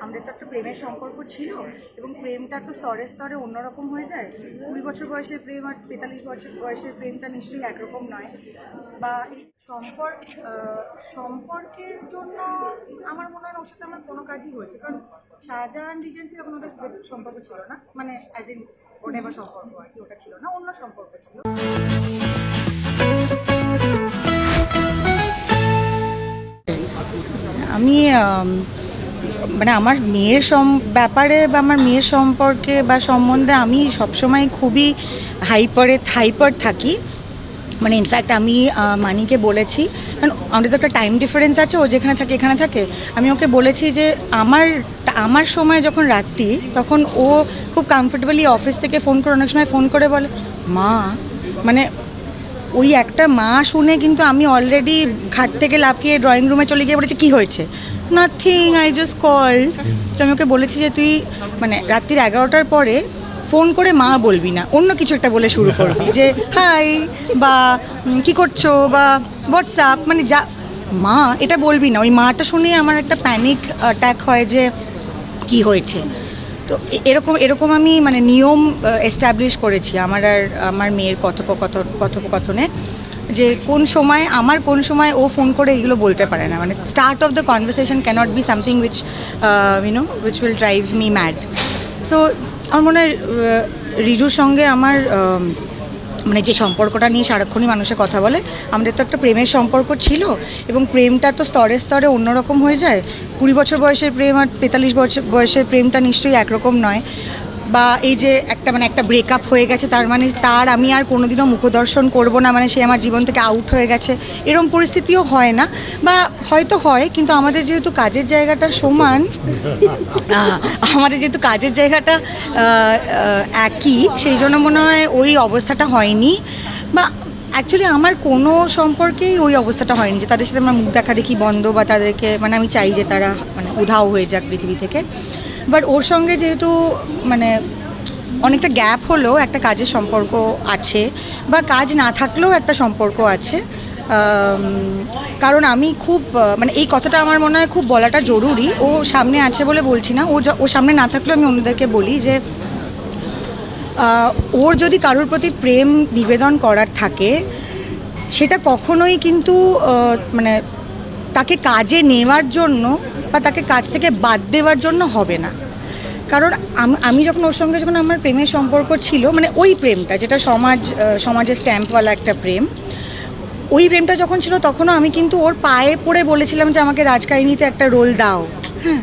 আমাদের তো একটা প্রেমের সম্পর্ক ছিল এবং প্রেমটা তো স্তরে স্তরে অন্যরকম হয়ে যায়। 20 বছর বয়সের প্রেম আর 43 বছর বয়সের প্রেমটা নিশ্চয়ই একরকম নয়। বা এই সম্পর্কের জন্য আমার মনে হয় ওর সাথে আমার কোনো কাজই হয়েছে, কারণ শাহজাহান রিজেন্সি তখন ওদের সম্পর্ক ছিল না, মানে অ্যাজ ইন ওটা বা সম্পর্ক আর কি, ওটা ছিল না, অন্য সম্পর্ক ছিল। আমি মানে আমার মেয়ের ব্যাপারে বা আমার মেয়ের সম্পর্কে বা সম্বন্ধে আমি সবসময় খুবই হাইপার থাকি। মানে ইনফ্যাক্ট আমি মানিকে বলেছি, কারণ আমাদের তো একটা টাইম ডিফারেন্স আছে, ও যেখানে থাকে এখানে থাকে। আমি ওকে বলেছি যে আমার সময় যখন রাত্রি, তখন ও খুব কমফোর্টেবলি অফিস থেকে ফোন করে, অনেক সময় ফোন করে বলে মা, মানে ওই একটা মা শুনে কিন্তু আমি অলরেডি খাট থেকে লাফিয়ে ড্রয়িং রুমে চলে গিয়ে বলেছি কী হয়েছে, নাথিং, আই জাস্ট কল। তো আমি ওকে বলেছি যে তুই মানে রাত্রির 11টার পরে ফোন করে মা বলবি না, অন্য কিছু একটা বলে শুরু করবি, যে হাই বা কি করছো বা হোয়াটসঅ্যাপ, মানে যা মা এটা বলবি না। ওই মাটা শুনে আমার একটা প্যানিক অ্যাটাক হয় যে কি হয়েছে। তো এরকম আমি মানে নিয়ম এস্টাবলিশ করেছি আমার আর আমার মেয়ের কথোপকথনে, যে কোন সময় ও ফোন করে এগুলো বলতে পারে না। মানে start of the conversation can't be something which will drive me mad. So আমার মনে হয় রিজুর সঙ্গে আমার মানে যে সম্পর্কটা নিয়ে সারাক্ষণই মানুষের কথা বলে, আমাদের তো একটা প্রেমের সম্পর্ক ছিল এবং প্রেমটা তো স্তরে স্তরে অন্যরকম হয়ে যায়। 20 বছর বয়সের প্রেম আর 43 বছর বয়সের প্রেমটা নিশ্চয়ই একরকম নয়। বা এই যে একটা ব্রেকআপ হয়ে গেছে, তার মানে তার আমি আর কোনোদিনও মুখদর্শন করব না, মানে সে আমার জীবন থেকে আউট হয়ে গেছে, এরকম পরিস্থিতিও হয় না। বা হয়তো হয়, কিন্তু আমাদের যেহেতু কাজের জায়গাটা সমান, আমাদের যেহেতু কাজের জায়গাটা একই, সেই জন্য মনে হয় ওই অবস্থাটা হয়নি। বা অ্যাকচুয়ালি আমার কোনো সম্পর্কেই ওই অবস্থাটা হয়নি যে তাদের সাথে আমার মুখ দেখা দেখি বন্ধ, বা তাদেরকে মানে আমি চাই যে তারা মানে উধাও হয়ে যাক পৃথিবী থেকে। বাট ওর সঙ্গে যেহেতু মানে অনেকটা গ্যাপ হলেও একটা কাজের সম্পর্ক আছে, বা কাজ না থাকলেও একটা সম্পর্ক আছে। কারণ আমি খুব মানে এই কথাটা আমার মনে হয় খুব বলাটা জরুরি। ও সামনে আছে বলে বলছি না, ও সামনে না থাকলেও আমি অন্যদেরকে বলি যে ওর যদি কারোর প্রতি প্রেম নিবেদন করার থাকে, সেটা কখনোই কিন্তু মানে তাকে কাজে নেওয়ার জন্য বা তাকে কাজ থেকে বাদ দেওয়ার জন্য হবে না। কারণ আমি যখন ওর সঙ্গে যখন আমার প্রেমের সম্পর্ক ছিল, মানে ওই প্রেমটা যেটা সমাজের স্ট্যাম্পওয়ালা একটা প্রেম, ওই প্রেমটা যখন ছিল তখনও আমি কিন্তু ওর পায়ে পড়ে বলেছিলাম যে আমাকে রাজকাহিনীতে একটা রোল দাও। হ্যাঁ,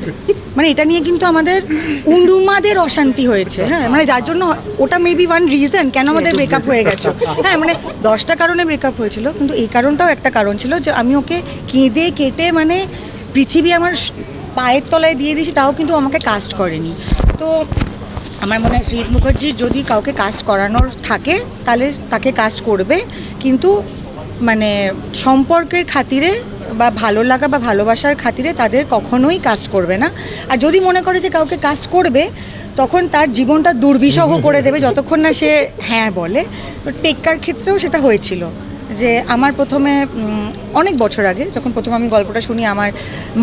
মানে এটা নিয়ে কিন্তু আমাদের উন্ডুমাদের অশান্তি হয়েছে। হ্যাঁ, মানে যার জন্য ওটা মেবি ওয়ান রিজন কেন আমাদের ব্রেকআপ হয়ে গেছে। হ্যাঁ, মানে 10টা কারণে ব্রেকআপ হয়েছিল, কিন্তু এই কারণটাও একটা কারণ ছিল যে আমি ওকে কেঁদে কেটে মানে পৃথিবী আমার পায়ের তলায় দিয়ে দিয়েছি, তাও কিন্তু আমাকে কাস্ট করেনি। তো আমার মনে হয় শ্রীজিৎ মুখার্জির যদি কাউকে কাস্ট করানোর থাকে তাহলে তাকে কাস্ট করবে, কিন্তু মানে সম্পর্কের খাতিরে বা ভালো লাগা বা ভালোবাসার খাতিরে তাদের কখনোই কাস্ট করবে না। আর যদি মনে করে যে কাউকে কাস্ট করবে, তখন তার জীবনটা দুর্বিষহ করে দেবে যতক্ষণ না সে হ্যাঁ বলে। তো টেক্কার ক্ষেত্রেও সেটা হয়েছিল যে আমার প্রথমে অনেক বছর আগে যখন প্রথম আমি গল্পটা শুনি, আমার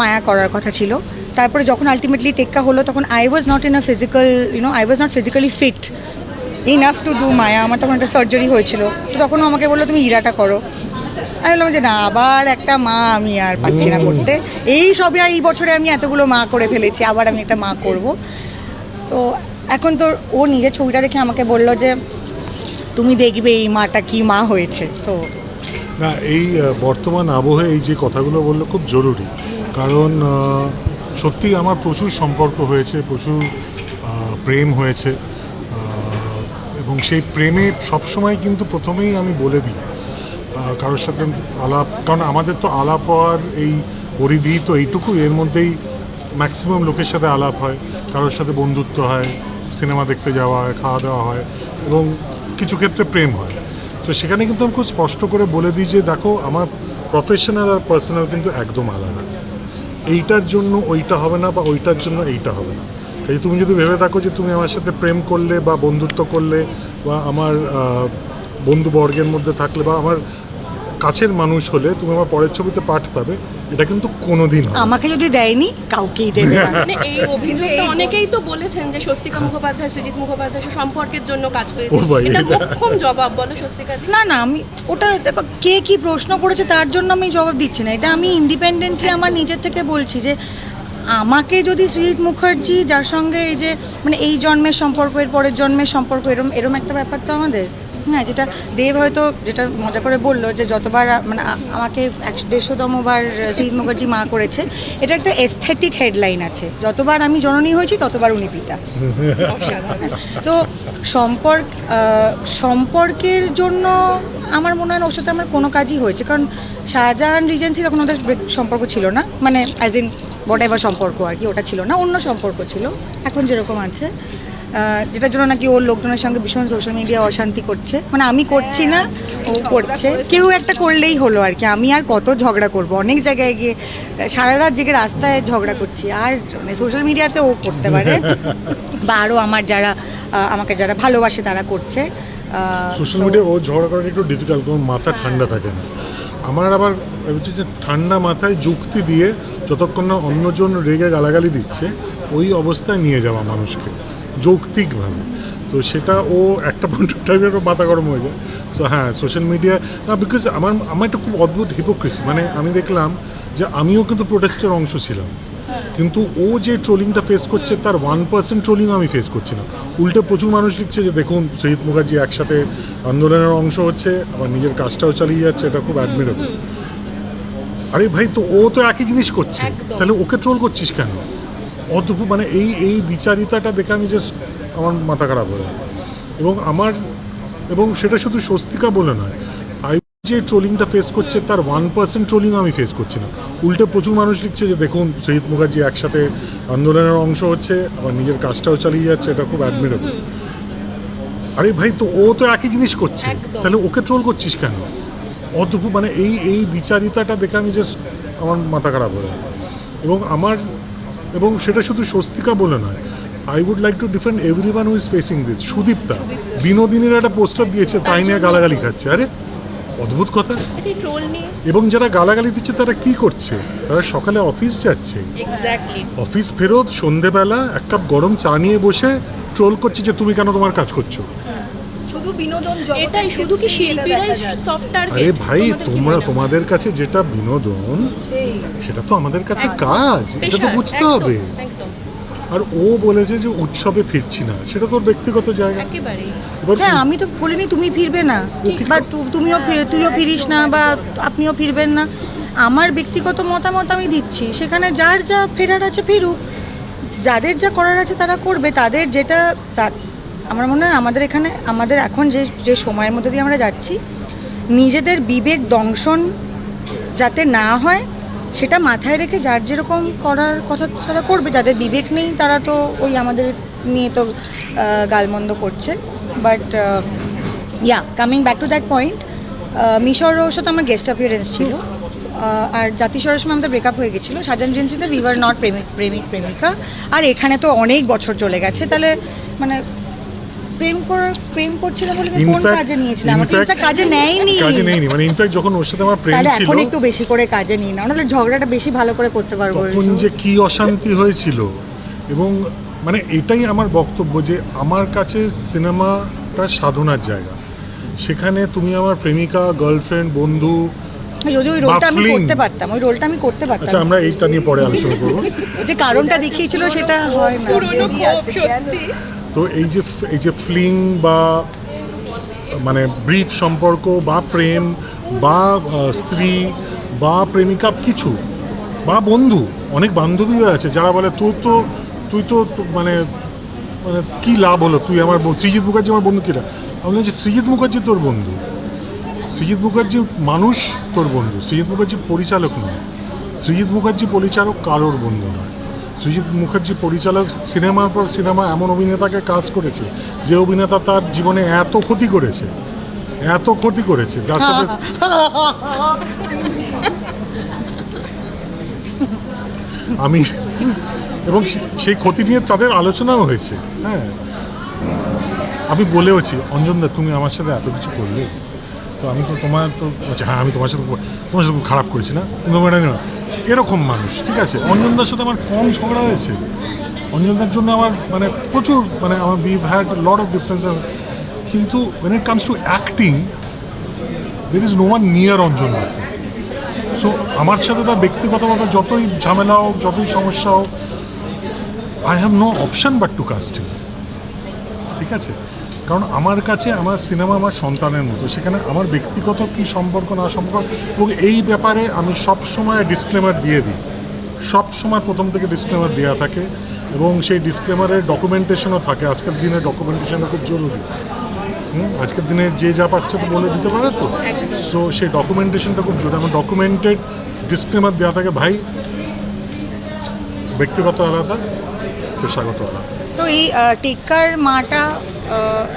মায়া করার কথা ছিল। তারপরে যখন আলটিমেটলি টেক্কা হলো, তখন I was not physically fit enough to do Maya. আমার তখন একটা সার্জারি হয়েছিল, তো তখনও আমাকে বললো তুমি ইরাটা করো। আমি বললাম যে না, আবার একটা মা আমি আর পাচ্ছি না করতে, এই বছরে আমি এতগুলো মা করে ফেলেছি, আবার আমি একটা মা করব। তো এখন তো ও নিজের ছবিটা দেখে আমাকে বললো যে তুমি দেখবে এই মাটা কি মা হয়েছে। সো না, এই বর্তমান আবহে এই যে কথাগুলো বললো খুব জরুরি, কারণ সত্যি আমার প্রচুর সম্পর্ক হয়েছে, প্রচুর প্রেম হয়েছে, এবং সেই প্রেমে সবসময় কিন্তু প্রথমেই আমি বলে দিই কারোর সাথে আলাপ, কারণ আমাদের তো আলাপ হওয়ার এই পরিধি তো এইটুকু, এর মধ্যেই ম্যাক্সিমাম লোকের সাথে আলাপ হয়, কারোর সাথে বন্ধুত্ব হয়, সিনেমা দেখতে যাওয়া হয়, খাওয়া দাওয়া হয়, এবং কিছু ক্ষেত্রে প্রেম হয়। তো সেখানে কিন্তু আমি খুব স্পষ্ট করে বলে দিই যে দেখো, আমার প্রফেশনাল আর পার্সোনাল কিন্তু একদম আলাদা। এইটার জন্য ওইটা হবে না, বা ওইটার জন্য এইটা হবে না। তাই তুমি যদি ভেবে থাকো যে তুমি আমার সাথে প্রেম করলে বা বন্ধুত্ব করলে বা আমার বন্ধুবর্গের মধ্যে থাকলে বা আমার কাছের মানুষ হলে তুমি আমার পরের ছবিতে পাঠ পাবে, এটা কিন্তু কোনোদিন হবে না। আমাকে যদি দেয়নি কাউকেই দেবে না। মানে এই অভিযোগটা অনেকেই তো বলেছেন যে স্বস্তিকা মুখোপাধ্যায় সৃজিত মুখোপাধ্যায় সম্পর্কের জন্য কাজ ও হয়েছে, ভাই, এটা এটা- মোক্ষম জবাব বলো স্বস্তিকা দি। না না, আমি ওটা দেখো কে কি প্রশ্ন করেছে তার জন্য আমি জবাব দিচ্ছি না। এটা আমি ইন্ডিপেন্ডেন্টলি আমার নিজের থেকে বলছি যে আমাকে যদি সৃজিত মুখার্জি যার সঙ্গে এই যে মানে এই জন্মের সম্পর্ক এর পরের জন্মের সম্পর্ক এরম এরম একটা ব্যাপার তো আমাদের, হ্যাঁ, যেটা দেব হয়তো যেটা মজা করে বললো যে যতবার মানে আমাকে 150তম বার সৃজিত মুখার্জি মা করেছে, এটা একটা এস্থেটিক হেডলাইন আছে, যতবার আমি জননী হয়েছি ততবার উনি পিতা। তো সম্পর্কের জন্য আমার মনে হয় না ওর সাথে আমার কোনো কাজই হয়েছে, কারণ শাহজাহান রিজেন্সি তখন ওদের সম্পর্ক ছিল না, মানে অ্যাজ ইন হোয়াট এভার সম্পর্ক আর কি, ওটা ছিল না, অন্য সম্পর্ক ছিল এখন যেরকম আছে, যেটার জন্য নাকি ওর লোকজনের সঙ্গে ভীষণ সোশ্যাল মিডিয়া অশান্তি করছে, মানে আমি করছি না ও করছে, কেউ একটা করলেই হলো আর কি। আমি আর কত ঝগড়া করব, অনেক জায়গায় গিয়ে সারা রাত জেগে রাস্তায় ঝগড়া করছি, আর মানে সোশ্যাল মিডিয়াতে ও করতে পারে বা আরও আমার যারা আমাকে যারা ভালোবাসে তারা করছে। সোশ্যাল মিডিয়া ও ঝগড়া করাটা একটু ডিফিকাল্ট, কারণ মাথা ঠান্ডা থাকে না। আমার আবার হচ্ছে যে ঠান্ডা মাথায় যুক্তি দিয়ে যতক্ষণ না অন্যজন রেগে গালাগালি দিচ্ছে ওই অবস্থায় নিয়ে যাওয়া মানুষকে যৌক্তিকভাবে, তো সেটা ও একটা পয়েন্ট টাইমের মাথা গরম হয়ে যায়। সো হ্যাঁ, সোশ্যাল মিডিয়া না, বিকজ আমার একটা খুব অদ্ভুত হিপোক্রেসি, মানে আমি দেখলাম যে আমিও কিন্তু প্রোটেস্টের অংশ ছিলাম, কিন্তু ও যে ট্রোলিংটা ফেস করছে তার 1% ট্রোলিং আমি ফেস করছি না। উল্টে প্রচুর মানুষ লিখছে যে দেখুন সৃজিত মুখার্জি একসাথে আন্দোলনের অংশ হচ্ছে, আবার নিজের কাজটাও চালিয়ে যাচ্ছে, এটা খুব অ্যাডমিরেবল। আরে ভাই, তো ও তো একই জিনিস করছে, একদম। তাহলে ওকে ট্রোল করছিস কেন? অদ্ভুত, মানে এই বিচারিতাটা দেখে আমি জাস্ট আমার মাথা খারাপ হয়ে যায়। এবং সেটা শুধু স্বস্তিকা বলে নয়, যে ট্রোলিংটা ফেস করছে তার 1% ট্রোলিং আমি ফেস করছি না। উল্টে প্রচুর মানুষ লিখছে যে দেখুন সৃজিত মুখার্জি একসাথে আন্দোলনের অংশ হচ্ছে, আবার নিজের কাজটাও চালিয়ে যাচ্ছে, এটা খুব অ্যাডমিরেবল। আরে ভাই, তো ও তো একই জিনিস করছে, একদম। তাহলে ওকে ট্রোল করছিস কেন? অদ্ভুত, মানে এই বিচারিতাটা দেখে আমি জাস্ট আমার মাথা খারাপ হয়ে যায়। এবং সেটা শুধু স্বস্তিকা বলে নয়, I would like to defend everyone who is facing this. Sudipta বিনোদিনীর একটা পোস্টার দিয়েছে, তাই নিয়ে গালাগালি খাচ্ছে। আরে অদ্ভুত কথা। এই ট্রোল নিয়ে এবং যারা গালাগালি দিচ্ছে তারা কি করছে? তারা সকালে অফিস যাচ্ছে, এক্স্যাক্টলি অফিস ফেরত সন্ধেবেলা এক কাপ গরম চা নিয়ে বসে ট্রোল করছে যে তুমি কেন তোমার কাজ করছো। শুধু বিনোদন জগতের এটাই, শুধু কি শিল্পীরাই সফট টার্গেট? আরে ভাই, তোমাদের কাছে যেটা বিনোদন সেটা তো আমাদের কাছে কাজ, এটা তো বুঝতে হবে। একদম আর ও বলেছে যে উৎসবে ফিরছি না, সেটা তোর ব্যক্তিগত জায়গা। একেবারেই। এবার হ্যাঁ, আমি তো বলিনি তুমি ফিরবে না বা তুইও ফিরিস না বা আপনিও ফিরবেন না, আমার ব্যক্তিগত মতামত আমি দিচ্ছি, সেখানে যার যা ফেরার আছে ফিরুক, যাদের যা করার আছে তারা করবে, তাদের যেটা আমার মনে হয় আমাদের এখানে আমাদের এখন যে সময়ের মধ্যে দিয়ে আমরা যাচ্ছি, নিজেদের বিবেক দংশন যাতে না হয় সেটা মাথায় রেখে যার যেরকম করার কথা তারা করবে, যাদের বিবেক নেই তারা তো ওই আমাদের নিয়ে তো গালমন্দ করছে। But yeah, coming back to that point, মিশরের সাথে আমার গেস্ট অ্যাপিয়ারেন্স ছিল, আর জাতিস্বরের সময় আমাদের ব্রেকআপ হয়ে গেছিলো, শাহজাহান রিজেন্সিতে উই ওয়ার নট প্রেমিকা, আর এখানে তো অনেক বছর চলে গেছে, তাহলে মানে প্রেম করছিল বলে কি কোন কাজে নিয়েছিল? আমাকে এটা কাজে নেয়নি, মানে ইনফ্যাক্ট যখন ওর সাথে আমার প্রেম তাহলে ছিল এখন একটু বেশি করে কাজে নিই না, ওনাদের ঝগড়াটা বেশি ভালো করে করতে পারবো। তখন যে কি অশান্তি হয়েছিল। এবং মানে এটাই আমার বক্তব্য যে আমার কাছে সিনেমাটা সাধনার জায়গা, সেখানে তুমি আমার প্রেমিকা, গার্লফ্রেন্ড, বন্ধু, যদি ওই রোলটা আমি Baffling. করতে পারতাম, ওই রোলটা আমি করতে আচ্ছা পারতাম, আমরা এইটা নিয়ে পরে আলোচনা করবো। যে কারণটা দেখিয়েছিল সেটা হয় না। পুরনো ক্ষোভ সত্যি। তো এই যে ফ্লিং বা মানে ব্রিফ সম্পর্ক বা প্রেম বা স্ত্রী বা প্রেমিকা কিছু বা বন্ধু, অনেক বান্ধবীও আছে যারা বলে তুই তো মানে মানে কি লাভ হলো, তুই আমার সৃজিত মুখার্জি আমার বন্ধু কিনা? আমি বলছি সৃজিত মুখার্জি তোর বন্ধু, সৃজিত মুখার্জি মানুষ তোর বন্ধু, সৃজিত মুখার্জি পরিচালক নয়, সৃজিত মুখার্জি পরিচালক কারোর বন্ধু নয়। সৃজিত মুখার্জি পরিচালক সিনেমার পর সিনেমা এমন অভিনেতাকে কাজ করেছে যে অভিনেতা তার জীবনে এত ক্ষতি করেছে যার সাথে আমি, এবং সেই ক্ষতি নিয়ে তাদের আলোচনাও হয়েছে। হ্যাঁ, আমি বলেওছি অঞ্জনদা তুমি আমার সাথে এত কিছু করলে, তো আমি তো তোমার তো হ্যাঁ আমি তোমার সাথে খুব খারাপ করেছি না? এরকম মানুষ, ঠিক আছে। অঞ্জনদার সাথে আমার কম ঝগড়া হয়েছে, অঞ্জনদার জন্য আমার মানে প্রচুর মানে আমার we've had lot of difference, কিন্তু when it comes to acting there is no one near অঞ্জনদা। সো আমার সাথে তার ব্যক্তিগতভাবে যতই ঝামেলা হোক, যতই সমস্যা হোক, I have no option but to cast him, ঠিক আছে। কারণ আমার কাছে আমার সিনেমা আমার সন্তানের মতো, সেখানে আমার ব্যক্তিগত কী সম্পর্ক না সম্পর্ক, এবং এই ব্যাপারে আমি সব সময় ডিসক্লেমার দিয়ে দিই, সব সময় প্রথম থেকে ডিসক্লেমার দেওয়া থাকে, এবং সেই ডিসক্লেমারের ডকুমেন্টেশনও থাকে। আজকের দিনে ডকুমেন্টেশনটা খুব জরুরি। আজকের দিনে যে যা পাচ্ছে তো বলে দিতে পারে তো, সো সেই ডকুমেন্টেশনটা খুব জরুরি। আমার ডকুমেন্টেড ডিসক্লেমার দেওয়া থাকে, ভাই ব্যক্তিগত আলাদা, পেশাগত আলাদা। তো এই টেক্কার মাটা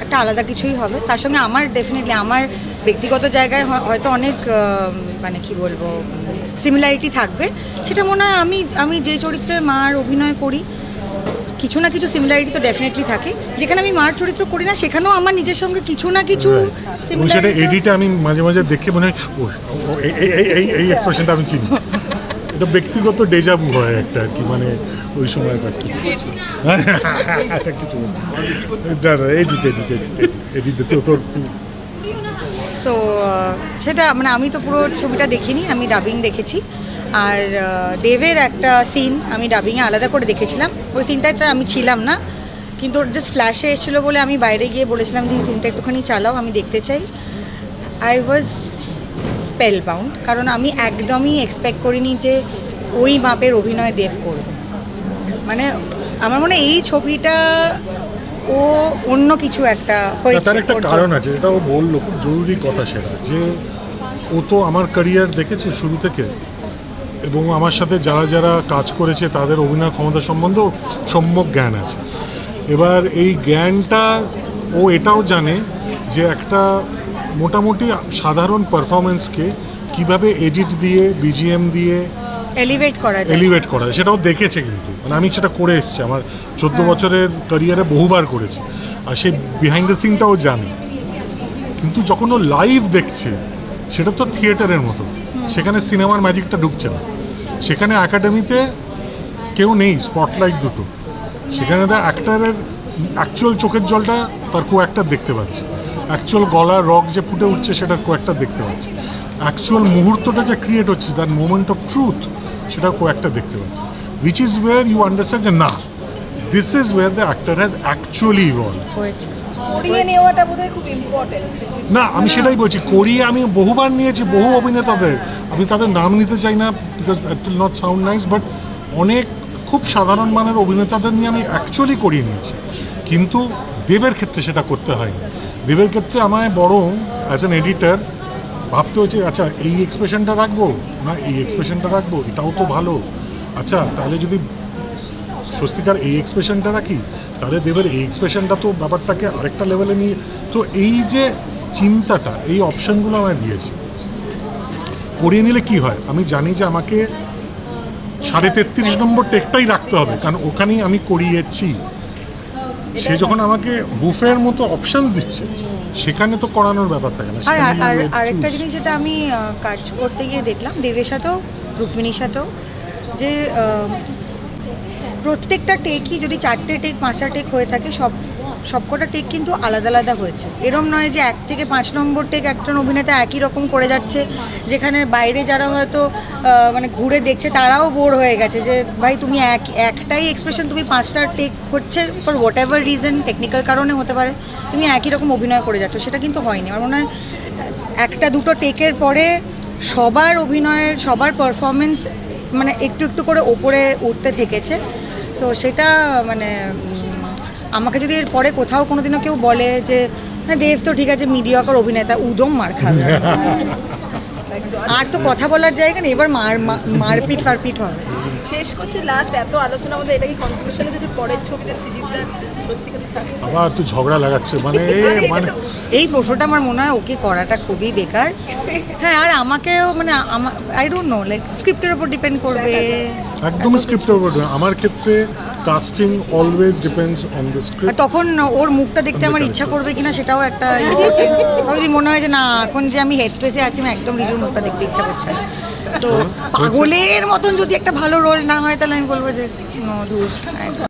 একটা আলাদা কিছুই হবে, তার সঙ্গে আমার ডেফিনেটলি আমার ব্যক্তিগত জায়গায় হয়তো অনেক মানে কি বলবো সিমিলারিটি থাকবে। সেটা মনে হয় আমি যে চরিত্রে মার অভিনয় করি কিছু না কিছু সিমিলারিটি তো ডেফিনেটলি থাকে। যেখানে আমি মার চরিত্র করি না সেখানেও আমার নিজের সঙ্গে কিছু না কিছু এবং সেটা এডিটে আমি মাঝে মাঝে দেখে মনে হয় এই এক্সপ্রেশনটা আমি চিনি, এটা ব্যক্তিগত ডেজাভু হয় একটা আর কি, মানে ওই সময়ের কাছ থেকে কিছু এডিটে তোর। সো সেটা মানে আমি তো পুরো ছবিটা দেখিনি, আমি ডাবিং দেখেছি। আর দেবের একটা সিন আমি ডাবিংয়ে আলাদা করে দেখেছিলাম, ওই সিনটাতে আমি ছিলাম না, কিন্তু ওর জাস্ট ফ্ল্যাশে এসেছিলো বলে আমি বাইরে গিয়ে বলেছিলাম যে এই সিনটা একটুখানি চালাও, আমি দেখতে চাই। আই ওয়াজ স্পেল বাউন্ড, কারণ আমি একদমই এক্সপেক্ট করিনি যে ওই মাপের অভিনয় দেব করবে। মানে আমার মনে হয় এই ছবিটা ও অন্য কিছু একটা হয়েছে। তার একটা কারণ আছে, এটা ও বললো, খুব জরুরি কথা সেটা, যে ও তো আমার ক্যারিয়ার দেখেছে শুরু থেকে, এবং আমার সাথে যারা যারা কাজ করেছে তাদের অভিনয় ক্ষমতা সম্বন্ধেও সম্যক জ্ঞান আছে। এবার এই জ্ঞানটা ও এটাও জানে যে একটা মোটামুটি সাধারণ পারফরমেন্সকে কিভাবে এডিট দিয়ে বিজিএম দিয়ে এলিভেট করা যায় সেটাও দেখেছে। কিন্তু মানে আমি সেটা করে এসেছি, আমার 14 বছরের ক্যারিয়ারে বহুবার করেছি, আর সেই বিহাইন্ড দ্য সিনটাও জানি। কিন্তু যখন ও লাইভ দেখছে সেটা তো থিয়েটারের মতো, সেখানে সিনেমার ম্যাজিকটা ঢুকছে না। সেখানে একাডেমিতে কেউ নেই, স্পটলাইট দুটো, সেখানে অ্যাক্টারের অ্যাকচুয়াল চোখের জলটা তার কো অ্যাক্টার দেখতে পাচ্ছে, অ্যাকচুয়াল গলার রগ যে ফুটে উঠছে সেটার কো অ্যাক্টার দেখতে পাচ্ছে, অ্যাকচুয়াল মুহূর্তটা যে ক্রিয়েট হচ্ছে, দ্যাট মোমেন্ট অফ ট্রুথ, সেটা কো অ্যাক্টার দেখতে পাচ্ছে। Which is where you understand যে না, this is where the actor has actually evolve. করিয়ে নেওয়াটা বোধহয় খুব ইম্পর্টেন্ট। না, আমি সেটাই বলছি, করিয়ে আমি বহুবার নিয়েছি বহু অভিনেতাদের, আমি তাদের নাম নিতে চাই না because that will not sound nice, but অনেক খুব সাধারণ মানের অভিনেতাদের নিয়ে আমি অ্যাকচুয়ালি করিয়ে নিয়েছি। কিন্তু দেবের ক্ষেত্রে সেটা করতে হয়নি। দেবের ক্ষেত্রে আমায় বরং অ্যাজ অ্যান এডিটার ভাবতে হয়েছে, আচ্ছা এই এক্সপ্রেশনটা রাখবো না এই এক্সপ্রেশনটা রাখবো, এটাও তো ভালো, আচ্ছা তাহলে যদি স্বস্তিকার এই এক্সপ্রেশনটা রাখি তাহলে দেবের এই এক্সপ্রেশনটা তো ব্যাপারটাকে আরেকটা লেভেলে নিয়ে, তো এই যে চিন্তাটা, এই অপশানগুলো আমায় দিয়েছে। করিয়ে নিলে কি হয়, আমি জানি যে আমাকে 33.5 নম্বর টেকটাই রাখতে হবে, কারণ ওখানেই আমি করিয়েছি। সে যখন আমাকে বুফের মতো অপশনস দিচ্ছে, সেখানে তো করানোর ব্যাপার থাকে না। আর আরেকটা জিনিস যেটা আমি কাজ করতে গিয়ে দেখলাম দেবের সাথেও রুক্মিণীর সাথেও, যে প্রত্যেকটা টেকই যদি 4টে টেক 5টা টেক হয়ে থাকে, সবকটা টেক কিন্তু আলাদা আলাদা হয়েছে। এরম নয় যে 1 থেকে 5 নম্বর টেক একজন অভিনেতা একই রকম করে যাচ্ছে, যেখানে বাইরে যারা হয়তো মানে ঘুরে দেখছে তারাও বোর হয়ে গেছে যে ভাই তুমি একটাই এক্সপ্রেশন তুমি 5টা টেক হচ্ছে for what ever reason, technical কারণে হতে পারে, তুমি একই রকম অভিনয় করে যাচ্ছ, সেটা কিন্তু হয়নি। আমার মনে হয় 1-2টো টেকের পরে সবার অভিনয়ের সবার পারফরমেন্স মানে একটু একটু করে ওপরে উঠতে থেকেছে। সো সেটা মানে আমাকে যদি এর পরে কোথাও কোনোদিনও কেউ বলে যে হ্যাঁ দেব তো ঠিক আছে মিডিয়াকর অভিনেতা, উদম মার খাবে, আর তো কথা বলার জায়গা নেই, এবার মারপিট হবে। শেষ করছি লাস্ট এত আলোচনা আমাদের এটা কি কনক্লুশনে যদি পরের ছবিতে সৃজিতদার স্বস্তিকা থাকছে আবার একটু ঝগড়া লাগাচ্ছে মানে মানে এই প্রশ্নটা আমার মনে হয় ওকে করাটা খুবই বেকার। হ্যাঁ, আর আমাকেও মানে আই ডোন্ট নো, লাইক স্ক্রিপ্টের উপর ডিপেন্ড করবে। একদমই স্ক্রিপ্টের উপর আমার ক্ষেত্রে casting always depends on the আর স্ক্রিপ্ট। তখন ওর মুখটা দেখতে আমার ইচ্ছা করবে কিনা সেটাও একটা important। যদি মনে হয় যে না এখন যে আমি হেড স্পেসে আছি আমি একদম রিজুর মুখটা দেখতে ইচ্ছা করছে না, তো পাগলের মতন যদি একটা ভালো রোল না হয় তাহলে আমি বলবো যে নো দূর।